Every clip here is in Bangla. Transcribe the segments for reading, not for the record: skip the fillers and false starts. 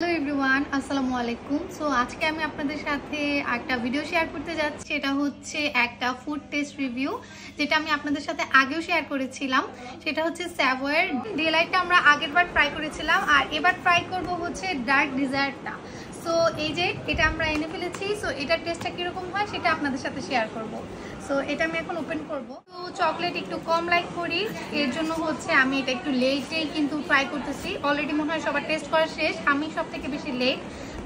হ্যালো এভরিওয়ান, আসসালামু আলাইকুম। সো আজকে আমি আপনাদের সাথে একটা ভিডিও শেয়ার করতে যাচ্ছি। এটা হচ্ছে একটা ফুড টেস্ট রিভিউ, যেটা আমি আপনাদের সাথে আগেও শেয়ার করেছিলাম। সেটা হচ্ছে স্যাভয়ের ডিলাইটটা আমরা আগের বার ট্রাই করেছিলাম, আর এবার ট্রাই করব হচ্ছে ডার্ক ডিজায়ারটা। সো এই যে এটা আমরা এনে ফেলেছি। সো এটার টেস্টটা কীরকম হয় সেটা আপনাদের সাথে শেয়ার করব। সো এটা আমি এখন ওপেন করব। তো চকলেট একটু কম লাইক করি, এর জন্য হচ্ছে আমি এটা একটু লেটেই কিন্তু ট্রাই করতেছি। অলরেডি মনে হয় সবার টেস্ট করা শেষ, আমি সব থেকে বেশি লেট।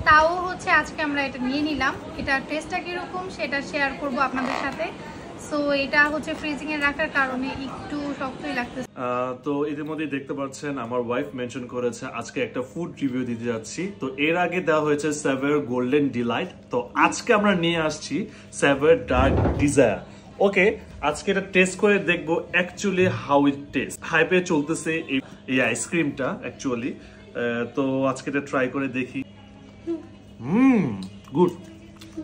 তাও হচ্ছে আজকে আমরা এটা নিয়ে নিলাম। এটার টেস্টটা কীরকম সেটা শেয়ার করব আপনাদের সাথে। সো এটা হচ্ছে ফ্রিজিং এ রাখার কারণে একটু শক্তই লাগতেছে। তো ইতিমধ্যে দেখতে পাচ্ছেন আমার ওয়াইফ মেনশন করেছে আজকে একটা ফুড রিভিউ দিতে যাচ্ছি। তো এর আগে দেওয়া হয়েছে স্যাভয়ের গোল্ডেন ডিলাইট, তো আজকে আমরা নিয়ে আসছি স্যাভয়ের ডার্ক ডিজায়ার। ওকে, আজকে এটা টেস্ট করে দেখবো অ্যাকচুয়ালি হাউ ইট টেস্ট। হাইপে চলতেছে এই আইসক্রিমটা অ্যাকচুয়ালি। তো আজকে এটা ট্রাই করে দেখি। Good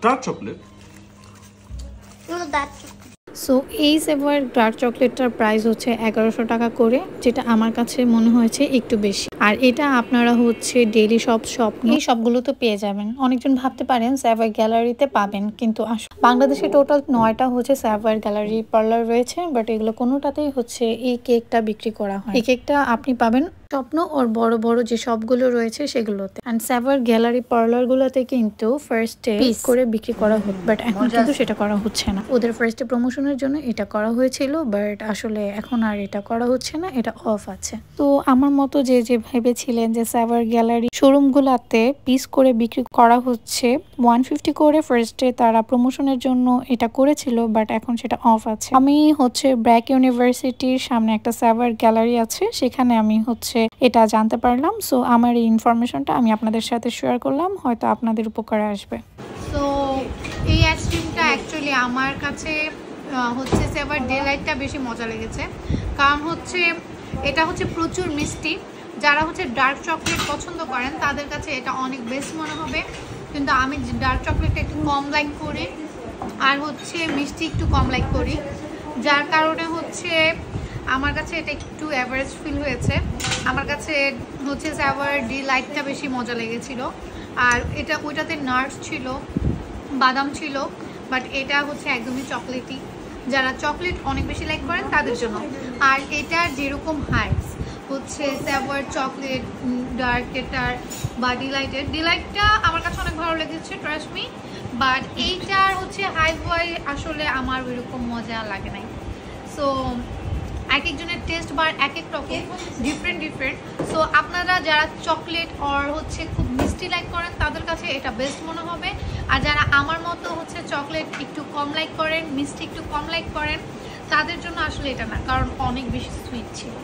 dark chocolate. সো এই স্যাভয়ের ডার্ক চকলেটটার প্রাইস হচ্ছে 1100 টাকা করে, যেটা আমার কাছে মনে হয়েছে একটু বেশি। আর এটা আপনারা হচ্ছে ডেইলি শপ এই সবগুলো তো পেয়ে যাবেন। অনেকজন ভাবতে পারেন স্যাভয়ের গ্যালারিতে পাবেন, কিন্তু বাংলাদেশে টোটাল 9টা হচ্ছে স্যাভয়ের গ্যালারি পার্লার রয়েছে, বাট এগুলো কোনোটাতেই হচ্ছে এই কেকটা বিক্রি করা হয়। এই কেকটা আপনি পাবেন স্বপ্ন ওর বড় বড় যে সবগুলো রয়েছে সেগুলোতে। অ্যান্ড স্যাভয়ের গ্যালারি পার্লার গুলোতে কিন্তু ফার্স্টে পিস করে বিক্রি করা হতো, বাট এখন কিন্তু সেটা করা হচ্ছে না। ওদের ফার্স্টে প্রমোশনের জন্য এটা করা হয়েছিল, বাট আসলে এখন আর এটা করা হচ্ছে না, এটা অফ আছে। তো আমার মতো যে ভেবেছিলেন যে স্যাভয়ের গ্যালারি শোরুম গুলাতে পিস করে বিক্রি করা হচ্ছে 150 করে, ফার্স্টে তারা প্রমোশনের জন্য এটা করেছিল, বাট এখন সেটা অফ আছে। আমি হচ্ছে ব্র্যাক ইউনিভার্সিটির সামনে একটা স্যাভয়ের গ্যালারি আছে, সেখানে আমি হচ্ছে এটা জানতে পারলাম। সো আমার এই ইনফরমেশনটা আমি আপনাদের সাথে শেয়ার করলাম, হয়তো আপনাদের উপকারে আসবে। সো এই আইসক্রিমটা অ্যাকচুয়ালি আমার কাছে হচ্ছে স্যাভয়ের ডিলাইটটা বেশি মজা লেগেছে, কারণ হচ্ছে এটা হচ্ছে প্রচুর মিষ্টি। যারা হচ্ছে ডার্ক চকলেট পছন্দ করেন তাদের কাছে এটা অনেক বেস্ট মনে হবে, কিন্তু আমি ডার্ক চকলেটটা একটু কম লাইক করি, আর হচ্ছে মিষ্টি একটু কম লাইক করি, যার কারণে হচ্ছে আমার কাছে এটা একটু অ্যাভারেজ ফিল হয়েছে। আমার কাছে হচ্ছে স্যাভয়ের ডিলাইটটা বেশি মজা লেগেছিল, আর এটা ওইটাতে নাটস ছিল, বাদাম ছিল, বাট এটা হচ্ছে একদমই চকলেটি। যারা চকলেট অনেক বেশি লাইক করেন তাদের জন্য। আর এটার যেরকম হাইপস হচ্ছে স্যাভয়ের চকলেট ডার্কেটার বা ডিলাইটটা আমার কাছে অনেক ভালো লেগেছে, ট্রাস্ট মি। বাট এইটার হচ্ছে হাইপ ওয়াই আসলে আমার ওইরকম মজা লাগে নাই। সো এক একজনের টেস্ট বার এক এক রকম, ডিফারেন্ট। সো আপনারা যারা চকলেট আর হচ্ছে খুব মিষ্টি লাইক করেন তাদের কাছে এটা বেস্ট মনে হবে, আর যারা আমার মতো হচ্ছে চকলেট একটু কম লাইক করেন, মিষ্টি একটু কম লাইক করেন, তাদের জন্য আসলে এটা না, কারণ অনেক বেশি সুইট ছিল।